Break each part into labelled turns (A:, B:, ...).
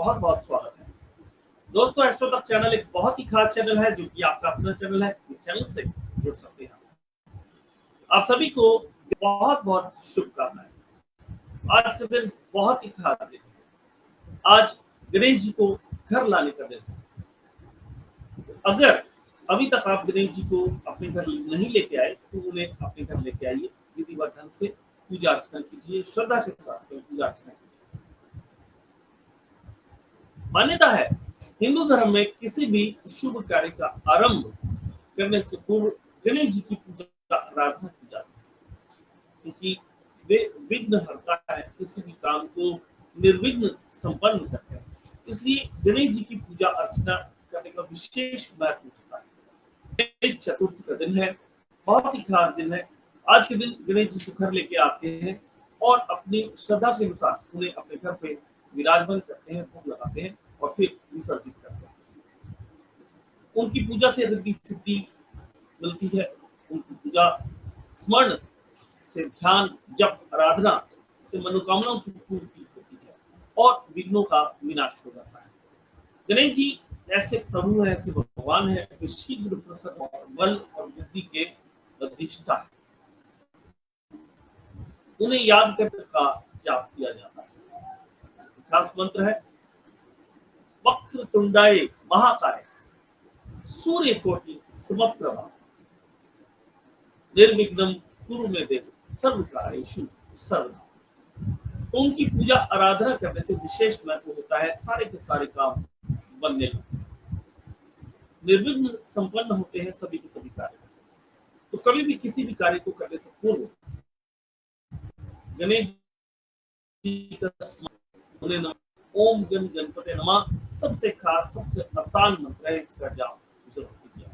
A: बहुत बहुत स्वागत है। दोस्तों, एस्ट्रो तक चैनल एक बहुत ही खास चैनल है जो कि आपका अपना चैनल है। इस चैनल से जुड़ सकते हैं आप सभी को बहुत बहुत शुभकामनाएं। आज का दिन बहुत ही खास दिन है। आज गणेश जी को घर लाने का दिन है। अगर अभी तक आप गणेश जी को अपने घर नहीं लेके आए तो उन्हें अपने घर लेके आइए, विधिवत ढंग से पूजा अर्चना कीजिए, श्रद्धा के साथ पूजा अर्चना कीजिए। मान्यता है हिंदू धर्म में किसी भी शुभ कार्य का आरंभ करने से पूर्व गणेश जी की पूजा आराधना की जाती है, क्योंकि वे विघ्न हरता है, किसी भी काम को निर्विघ्न संपन्न करते हैं। इसलिए गणेश जी की पूजा अर्चना करने का विशेष महत्व होता है। गणेश चतुर्थी का दिन है, बहुत ही खास दिन है। आज के दिन गणेश जी को घर लेके आते हैं और अपनी श्रद्धा के अनुसार उन्हें अपने घर पे विराजमान करते हैं, भोग लगाते हैं और फिर विसर्जित करते हैं। उनकी पूजा से रिद्धि सिद्धि मिलती है। उनकी पूजा स्मरण से, ध्यान, जप, आराधना से मनोकामनाओं की पूर्ति होती है और विघ्नों का विनाश हो जाता है। गणेश जी ऐसे प्रभु है, ऐसे भगवान है, वे शीघ्र प्रसन्न और बल और बुद्धि के अधिष्ठा है। उन्हें याद करने का जाप किया जाता है। खास मंत्र है वक्रतुंडाय महाकाय सूर्यकोटि समप्रभा निर्विघ्नं कुरु मे देव सर्वकार्येषु सर्वदा। तो उनकी पूजा आराधना करने से विशेष महत्व होता है। सारे के सारे काम बनने लगते हैं, निर्विघ्न संपन्न होते हैं सभी के सभी कार्य। तो कभी भी किसी भी कार्य को करने से पूर्व गणेश जी का उन्हें ओम गण गणपते नमः सबसे खास, सबसे आसान मंत्र है, इसका जाप जरूर कीजिए।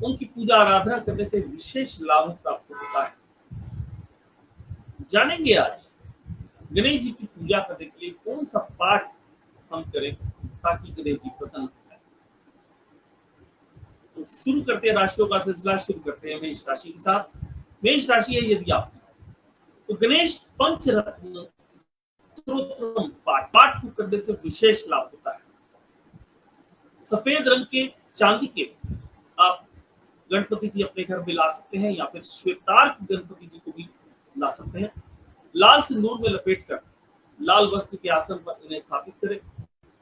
A: उनकी पूजा आराधना करने से विशेष लाभ प्राप्त होता है। जानेंगे आज गणेश जी की पूजा करने के लिए कौन सा पाठ हम करें ताकि गणेश जी प्रसन्न हो जाए। तो शुरू करते हैं राशियों का सिलसिला। शुरू करते हैं मेष राशि के साथ। मेष राशि है यदि आप तो गणेश पंचरत्न स्तोत्रम पाठ को करने से विशेष लाभ होता है। सफेद रंग के चांदी के आप गणपति जी अपने घर में ला सकते हैं या फिर श्वेतार्क गणपति जी को भी ला सकते हैं। लाल सिंदूर में लपेटकर लाल वस्त्र के आसन पर इन्हें स्थापित करें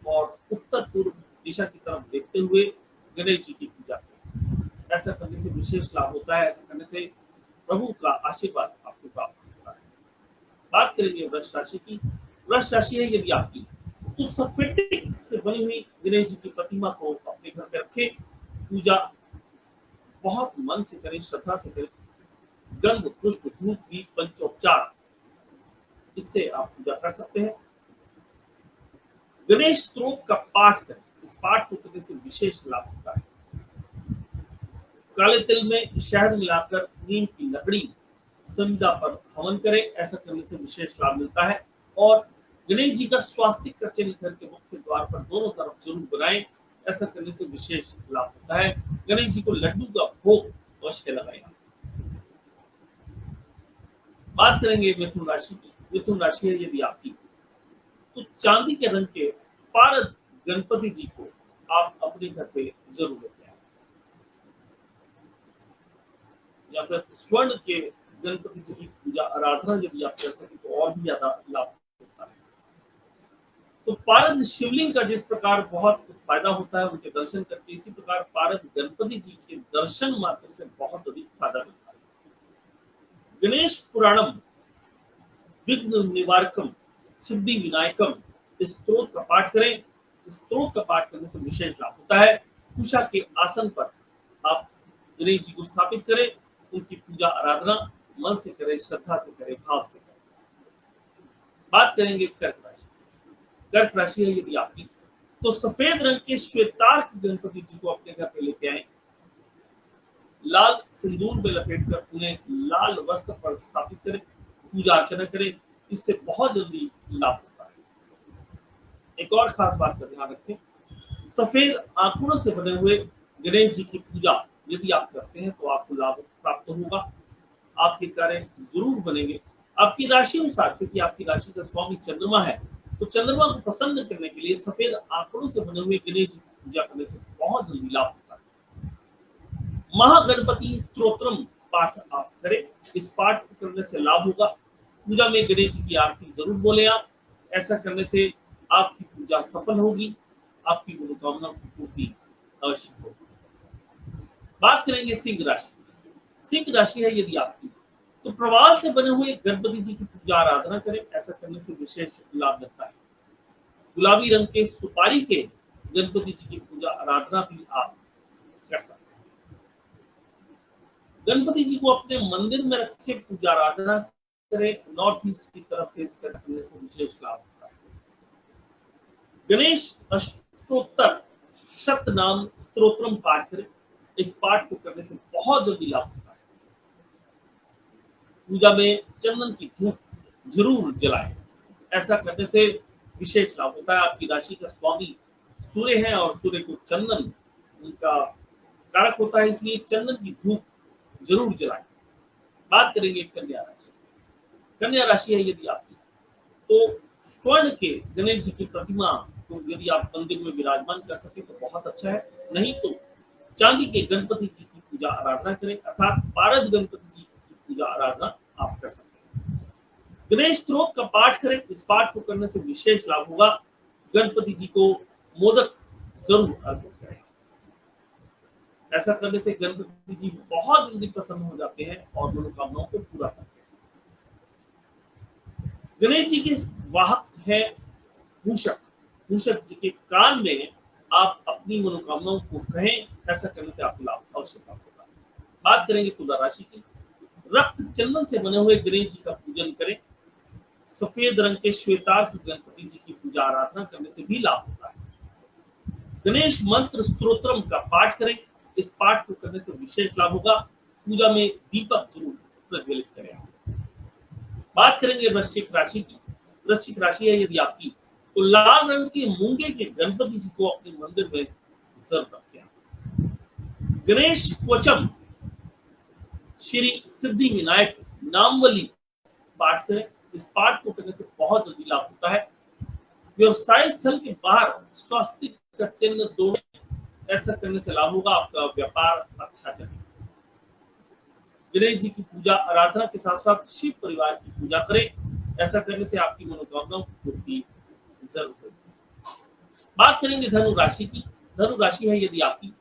A: और उत्तर पूर्व दिशा की तरफ देखते हुए गणेश जी की पूजा करें। ऐसा करने से विशेष लाभ होता है। ऐसा करने से प्रभु का आशीर्वाद आपको प्राप्त होता है। बात करेंगे वृष राशि की। वृष राशि है यदि आपकी तो सफेद से बनी हुई गणेश जी की प्रतिमा को अपने घर में रखें। पूजा बहुत मन से करें, श्रद्धा से करें। गंध, पुष्प, धूप, दीप, पंचोपचार, इससे आप पूजा कर सकते हैं। गणेश स्तोत्र का पाठ करें। इस पाठ को करने से विशेष लाभ होता है। काले तिल में शहद मिलाकर नीम की लकड़ी संविदा पर हवन करें। ऐसा करने से विशेष लाभ मिलता है। और गणेश जी का स्वास्तिक का चिन्ह घर के मुख्य द्वार पर दोनों तरफ जरूर बनाएं। ऐसा करने से विशेष लाभ होता है। गणेश जी को लड्डू का भोग अवश्य लगाएं। बात करेंगे मिथुन राशि की। मिथुन राशि है यदि आपकी तो चांदी के रंग के पारद गणपति जी को आप अपने घर पे जरूर लेते हैं, या फिर स्वर्ण के गणपति जी की पूजा आराधना यदि आप कर सके तो और भी ज्यादा लाभ होता है। तो पारद शिवलिंग का जिस प्रकार बहुत फायदा होता है उनके दर्शन करके, इसी प्रकार पारद गणपति जी के दर्शन मात्र से बहुत अधिक फायदा मिलता है। गणेश पुराणम विघ्न निवारकम सिद्धि विनायकम इस स्तोत्र का पाठ करें। इस स्तोत्र का पाठ करने से विशेष लाभ होता है। कुशा के आसन पर आप गणेश जी को स्थापित करें। उनकी पूजा आराधना मन से करें, श्रद्धा से करें, भाव से करें। बात करेंगे कर्क राशि। कर्क राशि है यदि आपकी तो सफेद रंग के श्वेतार्क गणपति जी को अपने घर पे लेके आए। लाल सिंदूर में लपेटकर उन्हें लाल वस्त्र पर स्थापित करें, पूजा अर्चना करें। इससे बहुत जल्दी लाभ होता है। एक और खास बात का ध्यान रखें, सफेद आंकड़ों से बने हुए गणेश जी की पूजा यदि आप करते हैं तो आपको लाभ प्राप्त होगा। आपके कार्य जरूर बनेंगे। आपकी राशि अनुसार, क्योंकि आपकी राशि का स्वामी चंद्रमा है, तो चंद्रमा को प्रसन्न करने के लिए सफेद आंकड़ों से बने हुए गणेश जी की पूजा करने से बहुत जल्दी लाभ होता है। महागणपति स्तोत्रम पाठ आप करें, इस पाठ को करने से लाभ होगा। पूजा में गणेश जी की आरती जरूर बोले आप, ऐसा करने से आपकी पूजा सफल होगी, आपकी मनोकामना की पूर्ति अवश्य होगी। बात करेंगे सिंह राशि। सिंह राशि है यदि आपकी, तो प्रवाल से बने हुए गणपति जी की पूजा आराधना करें, ऐसा करने से विशेष लाभ मिलता है। गुलाबी रंग के सुपारी के गणपति जी की पूजा आराधना भी आप कर सकते हैं। गणपति जी को अपने मंदिर में रखे पूजा आराधना करें, नॉर्थ ईस्ट की तरफ फेस करने से विशेष लाभ होता है। गणेश अष्टोत्तर शतनाम स्तोत्रम पाठ करें, इस पाठ को करने से बहुत जल्दी लाभ होता है। पूजा में चंदन की धूप जरूर जलाएं, ऐसा करने से विशेष लाभ होता है। आपकी राशि का स्वामी सूर्य है और सूर्य को चंदन उनका कारक होता है, इसलिए चंदन की धूप जरूर जलाएं। बात करेंगे कन्या राशि। कन्या राशि है यदि आपकी, तो स्वर्ण के गणेश जी की प्रतिमा को यदि आप मंदिर में विराजमान कर सके तो बहुत अच्छा है, नहीं तो चांदी के गणपति जी की पूजा आराधना करें, अर्थात पारद गणपति जी की पूजा आराधना आप कर सकते हैं। गणेश स्तोत्र का पाठ करें, इस पाठ को करने से विशेष लाभ होगा। गणपति जी को मोदक जरूर अर्पित करें, ऐसा करने से गणपति जी बहुत जल्दी प्रसन्न हो जाते हैं और मनोकामनाओं को पूरा करते हैं। गणेश जी के वाहक है मूषक। मूषक जी के कान में आप अपनी मनोकामनाओं को कहें, ऐसा करने से आपको लाभ अवश्य प्राप्त होगा। बात करेंगे तुला राशि की। रक्त चंदन से बने हुए गणेश जी का पूजन करें, सफेद रंग के श्वेतार्क गणपति जी की पूजा आराधना करने से भी लाभ होता है। गणेश मंत्र स्तोत्रम का पाठ करें, इस पाठ को करने से विशेष लाभ होगा। पूजा में दीपक जरूर प्रज्वलित करें। बात करेंगे वृश्चिक राशि की। वृश्चिक राशि है यदि आपकी, तो लाल रंग के मूंगे के गणपति जी को अपने मंदिर में जरूर रखें। गणेश क्वचम श्री सिद्धि विनायक नामवली पाठ करें, इस पाठ को करने से बहुत जल्दी लाभ होता है। व्यवसाय स्थल के बाहर स्वास्तिक का चिन्ह दौड़े, ऐसा करने से लाभ होगा, आपका व्यापार अच्छा चलेगा। गणेश जी की पूजा आराधना के साथ साथ शिव परिवार की पूजा करें, ऐसा करने से आपकी मनोकामनाओं की पूर्ति जरूर होगी। बात करेंगे धनु राशि की। धनु राशि है यदि आपकी,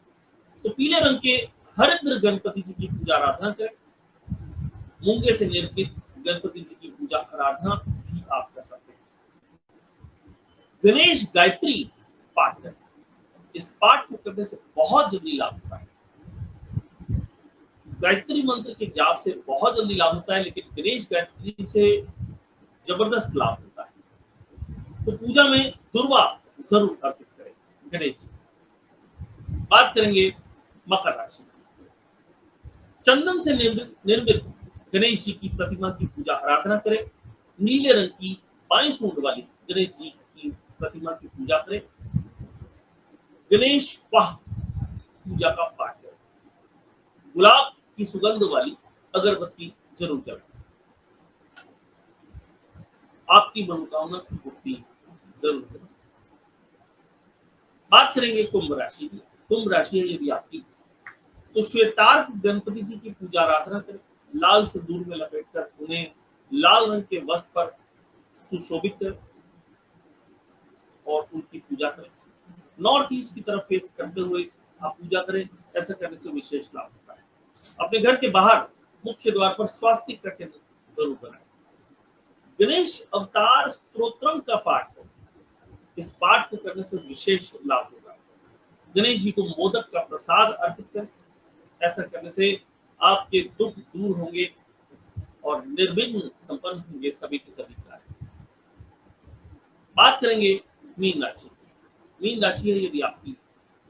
A: तो पीले रंग के हरिद्र गणपति जी की पूजा आराधना करें। मूंगे से निर्मित गणपति जी की पूजा आराधना भी आप कर सकते हैं। गणेश गायत्री पाठ करें, इस पाठ को करने से बहुत जल्दी लाभ होता है। गायत्री मंत्र के जाप से बहुत जल्दी लाभ होता है, लेकिन गणेश गायत्री से जबरदस्त लाभ होता है। तो पूजा में दुर्वा जरूर अर्पित करें गणेश जी। बात करेंगे मकर राशि। चंदन से निर्मित गणेश जी की प्रतिमा की पूजा आराधना करें। नीले रंग की 22 सूंड वाली गणेश जी की प्रतिमा की पूजा करें। गणेश वाह पूजा का पाठ करें। गुलाब की सुगंध वाली अगरबत्ती जरूर जलाएं, आपकी मनोकामना की पूर्ति जरूर करें। बात करेंगे कुंभ राशि की। कुंभ राशि है यदि आपकी, तो श्वेतार्क गणपति जी की पूजा आराधना करें। लाल सिंदूर में लपेटकर उन्हें लाल रंग के वस्त्र पर सुशोभित करें और उनकी पूजा करें। नॉर्थ ईस्ट की तरफ फेस करते हुए आप पूजा करें, ऐसा करने से विशेष लाभ होता है। अपने घर के बाहर मुख्य द्वार पर स्वास्तिक का चिन्ह जरूर बनाएं। गणेश अवतार स्तोत्रम का पाठ करें, इस पाठ को करने से विशेष लाभ होगा। गणेश जी को मोदक का प्रसाद अर्पित करें, ऐसा करने से आपके दुख दूर होंगे और निर्विघ्न संपन्न होंगे सभी के सभी कार्य। बात करेंगे मीन राशि। मीन राशि है यदि आपकी,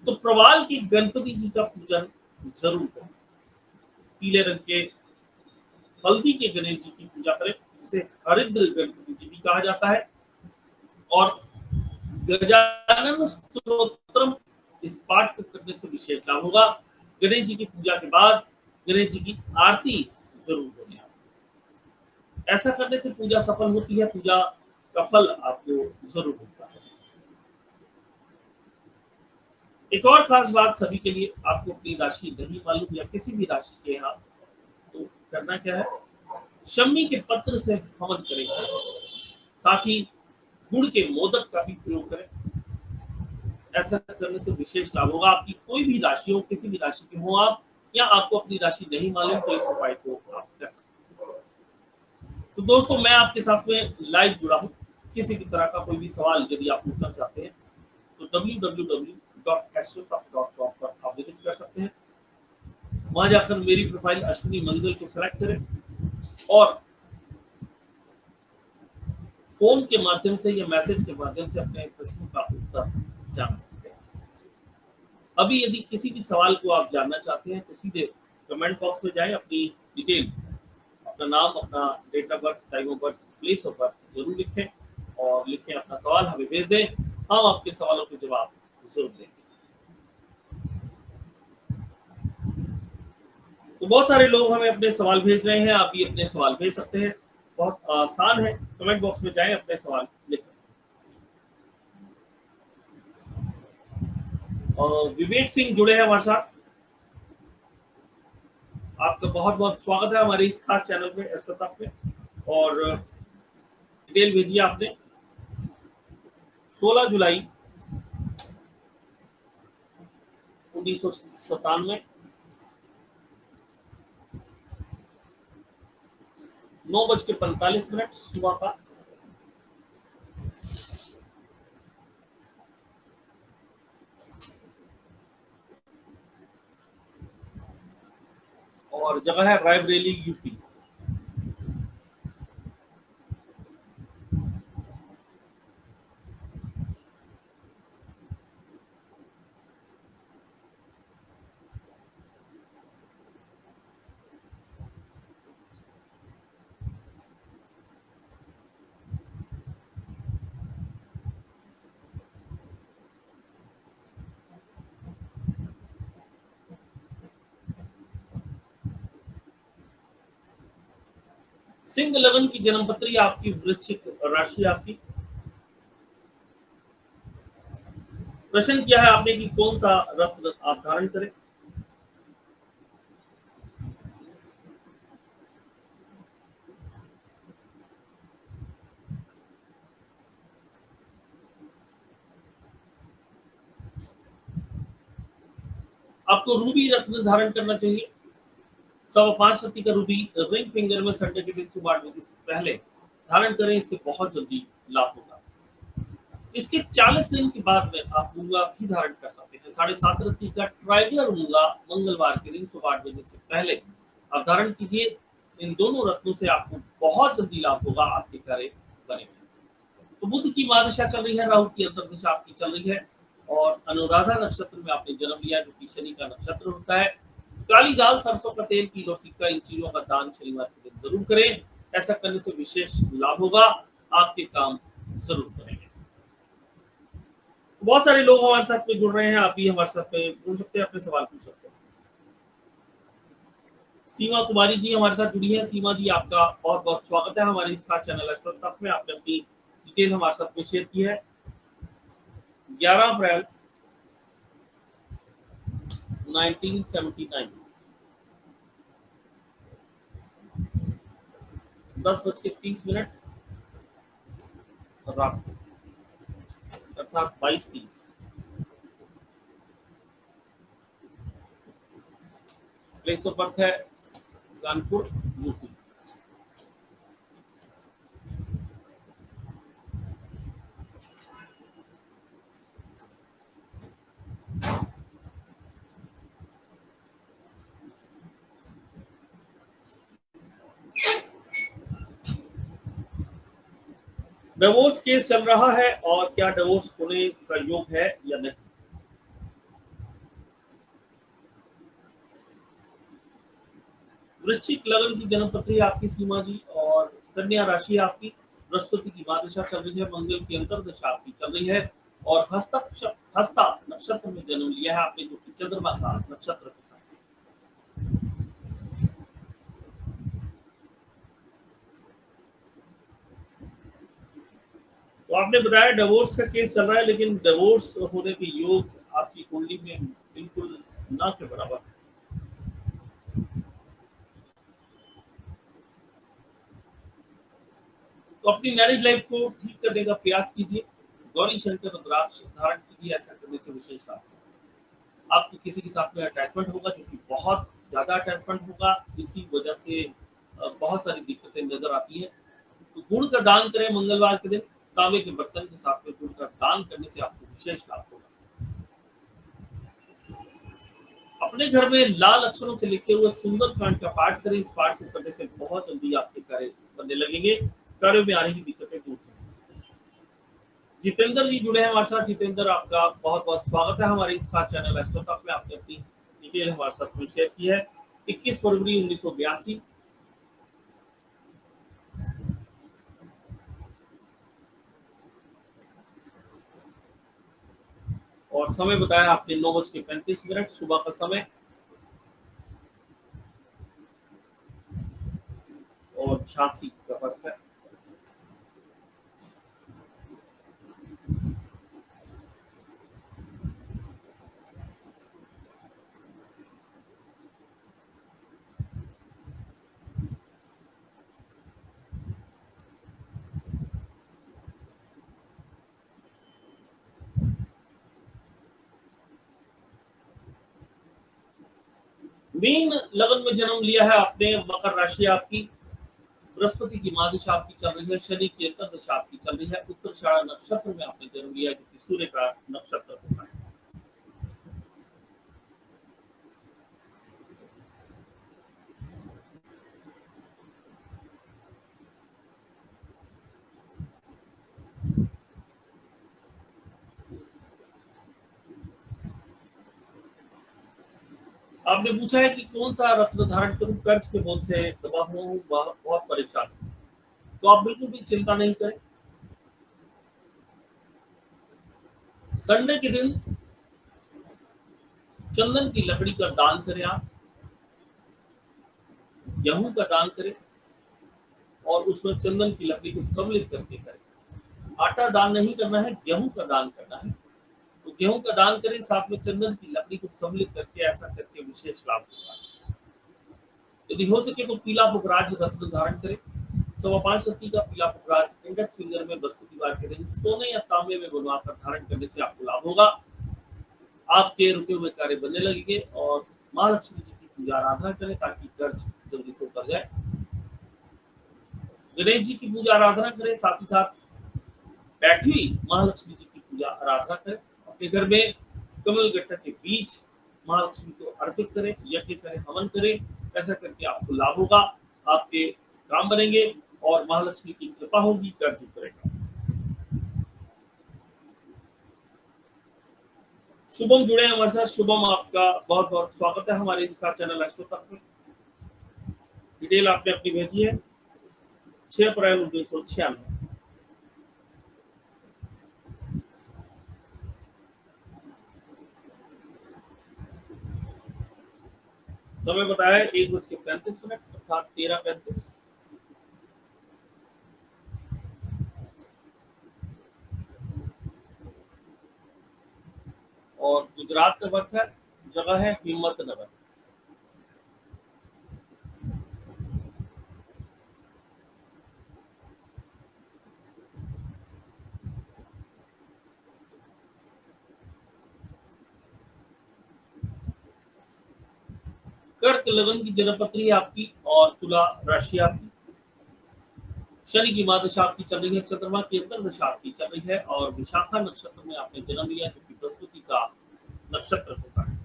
A: तो प्रवाल के गणपति जी का पूजन जरूर करें। पीले रंग के हल्दी के गणेश जी की पूजा करें, जिसे हरिद्र गणपति जी भी कहा जाता है। और गजानन स्तोत्रम, इस पाठ को करने से विशेष लाभ होगा। गणेश जी की पूजा के बाद गणेश जी की आरती जरूर करें। ऐसा करने से पूजा सफल होती है, पूजा का फल आपको जरूर मिलता है। एक और खास बात सभी के लिए, आपको अपनी राशि नहीं मालूम या किसी भी राशि के यहाँ, तो करना क्या है, शमी के पत्र से हवन करें, साथ ही गुड़ के मोदक का भी प्रयोग करें। ऐसा करने से विशेष लाभ होगा। आपकी कोई भी राशि हो, किसी भी राशि के हो आप, या आपको अपनी राशि नहीं मालूम, तो इस उपाय को आप कर सकते हैं। तो दोस्तों, मैं आपके साथ में लाइव जुड़ा हूँ। किसी भी तरह का कोई भी सवाल यदि आप पूछना चाहते हैं तो www.astrotop.com पर आप विजिट कर सकते हैं। वहां जाकर मेरी प्रोफाइल अश्विनी मंगल को सेलेक्ट करें और फोन के माध्यम से या मैसेज के माध्यम से अपने प्रश्नों का उत्तर जान सकते हैं। अभी यदि किसी भी सवाल को आप जानना चाहते हैं तो सीधे कमेंट बॉक्स में जाएं, अपनी डिटेल, अपना नाम, अपना date of birth, time of birth, place of birth जरूर लिखें और लिखें अपना सवाल, हमें भेज दें। हम आपके सवालों के जवाब जरूर देंगे। तो बहुत सारे लोग हमें अपने सवाल भेज रहे हैं, आप भी अपने सवाल भेज सकते हैं, बहुत आसान है। कमेंट बॉक्स में जाएं, अपने सवाल लिख सकते हैं। और विवेक सिंह जुड़े हैं हमारे साथ, आपका बहुत बहुत स्वागत है हमारे इस खास चैनल में, एस्ट्रोटॉक में। और डिटेल भेजिए आपने। 16 जुलाई 1997, 9:45 सुबह का। और जगह है रायबरेली, यूपी। सिंह लगन की जन्मपत्री आपकी, वृश्चिक राशि आपकी। प्रश्न किया है आपने कि कौन सा रत्न आप धारण करें। आपको रूबी रत्न धारण करना चाहिए। 5.25 का रूबी रिंग फिंगर में संडे के दिन सुबह 8 बजे से पहले धारण करें, इससे बहुत जल्दी लाभ होगा। इसके 40 दिन के बाद में आप मूंगा भी धारण कर सकते हैं। 7.5 रत्ती का ट्राइगुलर मूंगा मंगलवार के दिन सुबह 8 बजे से पहले आप धारण कीजिए। इन दोनों रत्नों से आपको बहुत जल्दी लाभ होगा, आपके कार्य बनेंगे। तो बुध की महादशा चल रही है, राहु की अंतर्दशा आपकी चल रही है, और अनुराधा नक्षत्र में आपने जन्म लिया, जो कि शनि का नक्षत्र होता है। काली दाल, सरसों का तेल, किलो सिक्का, इन चीजों का दान शनिवार के दिन जरूर करें। ऐसा करने से विशेष लाभ होगा, आपके काम जरूर करेंगे। बहुत सारे लोग हमारे साथ में जुड़ रहे हैं, आप भी हमारे साथ में जुड़ सकते हैं, अपने सवाल पूछ सकते हैं। सीमा कुमारी जी हमारे साथ जुड़ी है। सीमा जी, आपका बहुत बहुत स्वागत है हमारे इस खास चैनल एस्ट्रोटॉक में। आपने अपनी डिटेल हमारे साथ में शेयर की है। 11 अप्रैल 1979, 10:30 रात को, अर्थात 22:30। प्लेस ऑफ बर्थ है कानपुर, यूपी। डिवोर्स केस चल रहा है, और क्या डिवोर्स होने का योग है या नहीं। वृश्चिक लगन की जन्मपत्री आपकी सीमा जी, और कन्या राशि आपकी। बृहस्पति की महादशा चल रही है, मंगल की अंतर्दशा आपकी चल रही है, और हस्ता नक्षत्र में जन्म लिया है आपने, जो कि चंद्रमा का नक्षत्र होता है। तो आपने बताया डिवोर्स का केस चल रहा है, लेकिन डिवोर्स होने के योग आपकी कुंडली में बिल्कुल ना के बराबर है। तो अपनी मैरिज लाइफ को ठीक करने का प्रयास कीजिए। गौरी शंकर रुद्राक्ष धारण कीजिए, ऐसा करने से विशेष लाभ होगा। आपको किसी के साथ में अटैचमेंट होगा, जो कि बहुत ज्यादा अटैचमेंट होगा, इसी वजह से बहुत सारी दिक्कतें नजर आती है। तो गुड़ का दान करें मंगलवार के दिन, तांबे के बर्तन के साथ में गुड़ का दान करने से आपको विशेष लाभ होगा। अपने घर में लाल अक्षरों से लिखे हुए सुंदर कांड का पाठ करें। इस पाठ को करने से बहुत जल्दी आपके कार्य बनने लगेंगे, कार्यों में आ रही दिक्कतें दूर होंगी। जितेंद्र जी जुड़े हैं हमारे साथ। जितेंद्र, आपका बहुत बहुत स्वागत है हमारे इस खास चैनल एस्ट्रो तक में। आपने अपनी डिटेल हमारे साथ में शेयर की है। 21 फरवरी 1982 और समय बताया आपने 9:35 सुबह का समय, और 86 का वक्त है। मीन लगन में जन्म लिया है आपने। मकर राशि आपकी, बृहस्पति की महादशा आपकी चल रही है, शनि की अंतर्दशा आपकी चल रही है। उत्तराषाढ़ नक्षत्र में आपने जन्म लिया है, जो कि सूर्य का नक्षत्र होता है। आपने पूछा है कि कौन सा रत्न धारण करूं, कर्ज के बोझ से दबा हुआ हूं, बहुत परेशान हूं। तो आप बिल्कुल भी चिंता नहीं करें। संडे के दिन चंदन की लकड़ी का दान करें आप, गेहूं का दान करें और उसमें चंदन की लकड़ी को सम्मिलित करके करें। आटा दान नहीं करना है, गेहूं का दान करना है। तो गेहूं का दान करें, साथ में चंदन की लकड़ी को सम्मिलित करके, ऐसा करके विशेष लाभ होगा। यदि हो सके तो पीला पुखराज रत्न धारण करें। 5.25 का पीला पुखराज इंडेक्स फिंगर में बृहस्पतिवार के दिन सोने या तांबे में बनवाकर धारण करने से आपको लाभ होगा। आपके रुके हुए कार्य बनने लगेंगे। और महालक्ष्मी जी की पूजा आराधना करें ताकि कर्ज जल्दी से उतर जाए। गणेश जी की पूजा आराधना करें, साथ ही साथ बैठी हुई महालक्ष्मी जी की पूजा आराधना करें। अपने घर में कमल गट्टा के बीज महालक्ष्मी को अर्पित करें, यज्ञ करें, हवन करें। ऐसा करके आपको लाभ होगा, आपके काम बनेंगे और महालक्ष्मी की कृपा होगी, कर्ज उतरेगा। शुभम जुड़े हैं हमारे साथ। शुभम, आपका बहुत बहुत स्वागत है हमारे इस चैनल एस्ट्रो तक में। डिटेल आपने अपनी भेजी है। 6 अप्रैल 1996। समय बताया 1:35 अर्थात 13:35। और गुजरात का वक्त है, जगह है हिम्मतनगर। कर्क लगन की जन्मपत्री है आपकी और तुला राशि आपकी। शनि की महादशा आपकी चल रही है, चंद्रमा की अंतर्दशा आपकी चल रही है और विशाखा नक्षत्र में आपने जन्म लिया, जो कि बृहस्पति का नक्षत्र होता है।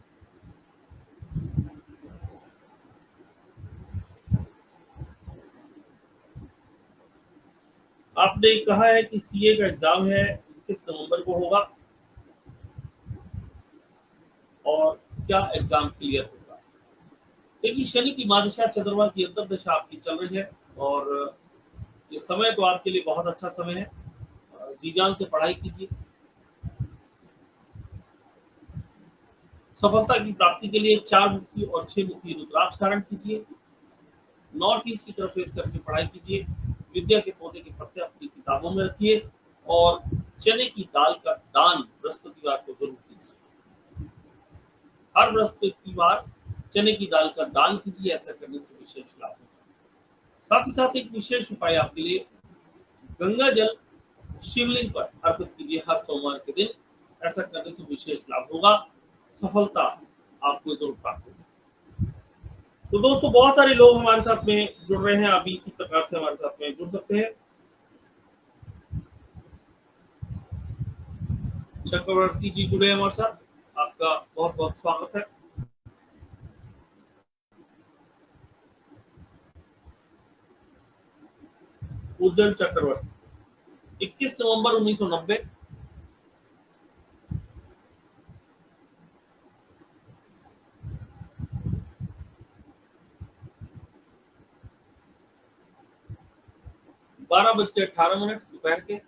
A: आपने कहा है कि सीए का एग्जाम है, 21 नवंबर को होगा और क्या एग्जाम क्लियर होगा। देखिए, शनि की महादशा चंद्रमा की अंतर्दशा आपकी चल रही है और ये समय तो आपके लिए बहुत अच्छा समय है। जी जान से पढ़ाई कीजिए। सफलता की प्राप्ति के लिए 4 मुखी और 6 मुखी रुद्राक्ष धारण कीजिए। नॉर्थ ईस्ट की तरफ फेस करके पढ़ाई कीजिए। विद्या के पौधे के पत्ते अपनी किताबों में रखिए और चने की दाल का दान बृहस्पतिवार को जरूर कीजिए। हर बृहस्पतिवार चने की दाल का दान कीजिए, ऐसा करने से विशेष लाभ होगा। साथ ही साथ एक विशेष उपाय आपके लिए, गंगा जल शिवलिंग पर अर्पित कीजिए हर सोमवार के दिन, ऐसा करने से विशेष लाभ होगा, सफलता आपको जरूर प्राप्त होगी। तो दोस्तों बहुत सारे लोग हमारे साथ में जुड़ रहे हैं, आप इसी प्रकार से हमारे साथ में जुड़ सकते हैं। चक्रवर्ती जी जुड़े हैं हमारे साथ, आपका बहुत बहुत स्वागत है। उज्जवल चक्रवर्ती 21 नवंबर 1990, 12:18 दोपहर के।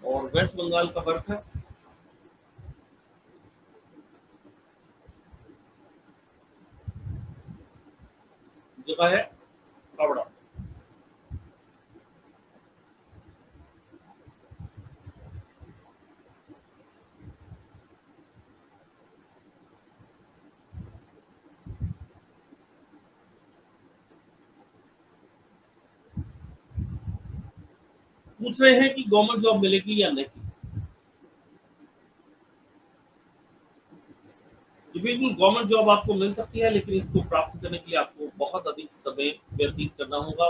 A: और वेस्ट बंगाल का बर्थ है। जगह है हावड़ा। पूछ रहे हैं कि गवर्नमेंट जॉब मिलेगी या नहीं। जी बिल्कुल, गवर्नमेंट जॉब आपको मिल सकती है, लेकिन इसको प्राप्त करने के लिए आपको बहुत अधिक समय व्यतीत करना होगा,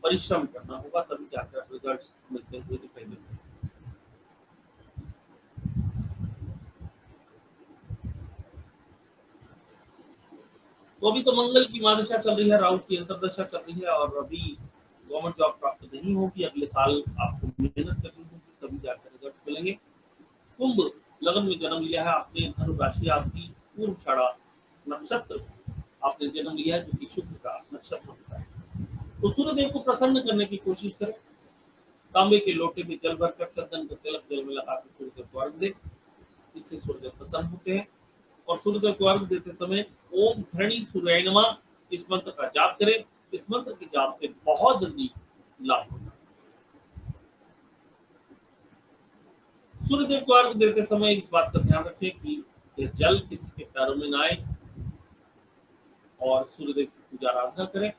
A: परिश्रम करना होगा, तभी जाकर रिजल्ट्स मिलते हुए दिखाई देते हैं। तो अभी तो मंगल की महादशा चल रही है, राहु की अंतर्दशा चल रही है, और अभी गवर्नमेंट जॉब प्राप्त नहीं होगी। अगले साल आपको मेहनत करनी होगी, तभी जाकर रिजल्ट मिलेंगे। कुंभ लगन में जन्म लिया है आपने, धनु राशि आपकी, पूर्वाषाढ़ा नक्षत्र आपने जन्म लिया है, जो कि शुक्र का नक्षत्र होता है। तो सूर्यदेव को प्रसन्न करने की कोशिश करें। तांबे के लोटे में जल भरकर चंदन का तिलक जल में लगाकर सूर्यदेव को अर्घ दें, इससे सूर्यदेव प्रसन्न होते हैं। और सूर्यदेव को अर्घ देते समय ओम धरणी सूर्याय नमः इस मंत्र का जाप करें। इस मंत्र के जाप से बहुत जल्दी लाभ होता है। सूर्यदेव को अर्घ देते समय इस बात का ध्यान रखें कि यह जल किसी के पैरों में न आए, और सूर्यदेव की पूजा आराधना करें,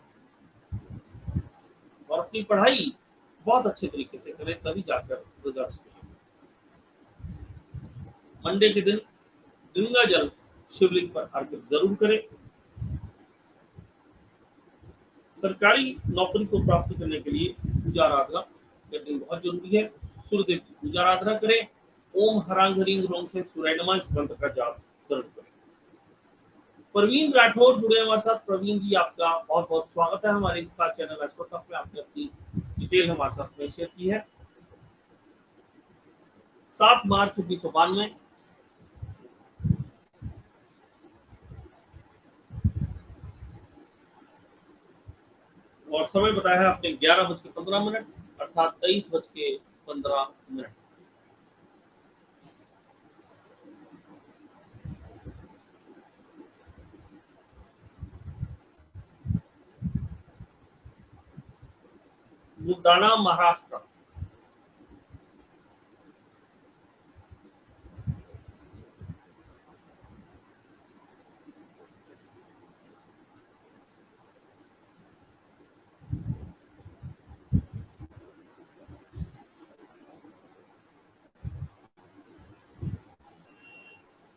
A: और अपनी पढ़ाई बहुत अच्छे तरीके से करें, तभी जाकर रिजल्ट्स मिलेंगे। मंडे के दिन गंगा जल शिवलिंग पर अर्पित जरूर करें। सरकारी नौकरी को प्राप्त करने के लिए पूजा आराधना करनी बहुत जरूरी है। सूर्यदेव की पूजा आराधना करें। ओम हरांग हरिंग रोम से सूर्य नमः इस मंत्र का जाप जरूर करें। प्रवीण राठौर जुड़े हमारे साथ। प्रवीण जी आपका बहुत बहुत स्वागत है हमारे इस खास चैनल एस्ट्रो टॉक में। आपने अपनी डिटेल हमारे साथ में शेयर की है। 7 मार्च 1992, और समय बताया है आपने 11:15 अर्थात 23:15। बुलढाणा महाराष्ट्र।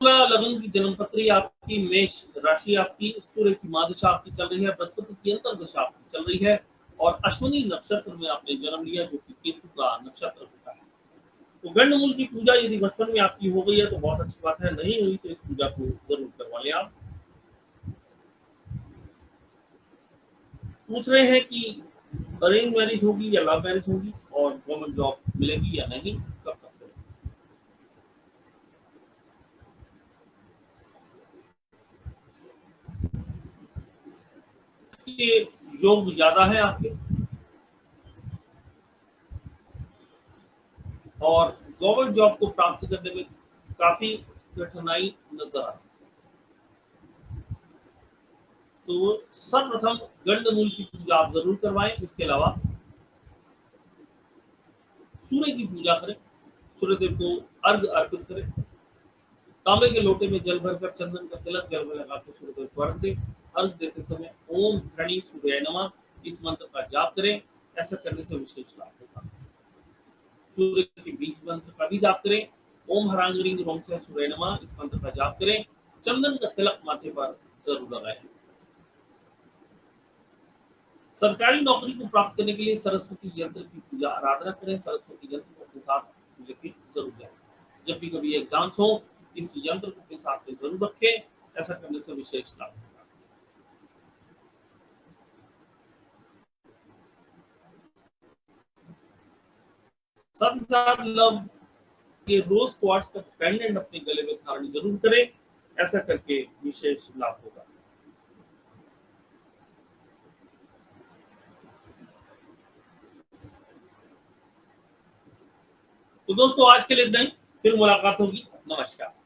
A: लगन की जन्मपत्री आपकी, मेष राशि आपकी, सूर्य की महादशा आपकी चल रही है, बृहस्पति की अंतर्दशा आपकी चल रही है, और अश्विनी नक्षत्र में आपने जन्म लिया, जो कि केतु का नक्षत्र होता है। तो गंडमूल की पूजा यदि बचपन में आपकी हो गई है तो बहुत अच्छी बात है, नहीं हुई तो इस पूजा को जरूर करवा लें आप। पूछ रहे हैं कि अरेंज मैरिज होगी या लव मैरिज होगी, और गवर्नमेंट जॉब मिलेगी या नहीं, कब तक मिलेगी। इसके योग ज्यादा है आपके, और गवर्नमेंट जॉब को प्राप्त करने में काफी कठिनाई नजर आ रही है। तो सर्वप्रथम गंडमूल की पूजा आप जरूर करवाएं। इसके अलावा सूर्य की पूजा करें, सूर्यदेव को अर्घ अर्पित करें, तांबे के लोटे में जल भरकर चंदन का तिलक जल में लगाकर सूर्यदेव को अर्घ दें। अर्घ देते समय ओम घृणी सूर्याय नमः इस मंत्र का जाप करें। ऐसा करने से विशेष लाभ होगा। सूर्य के बीज मंत्र का भी जाप करें। ओम हरांगरिंग रोम से सूर्य नमः इस मंत्र का जाप करें। चंदन का तिलक माथे पर जरूर लगाएं। सरकारी नौकरी को प्राप्त करने के लिए सरस्वती यंत्र की पूजा आराधना करें। सरस्वती यंत्र को अपने साथ लेके जरूर जाएं। जब भी कभी एग्जाम्स हो इस यंत्र को अपने साथ में जरूर रखें। ऐसा करने से विशेष लाभ होगा। साथ ही साथ लव के रोज क्वार्ट्स का पेंडेंट अपने गले में धारण जरूर करें। ऐसा करके विशेष लाभ होगा। तो दोस्तों आज के लिए इतना ही, फिर मुलाकात होगी। नमस्कार।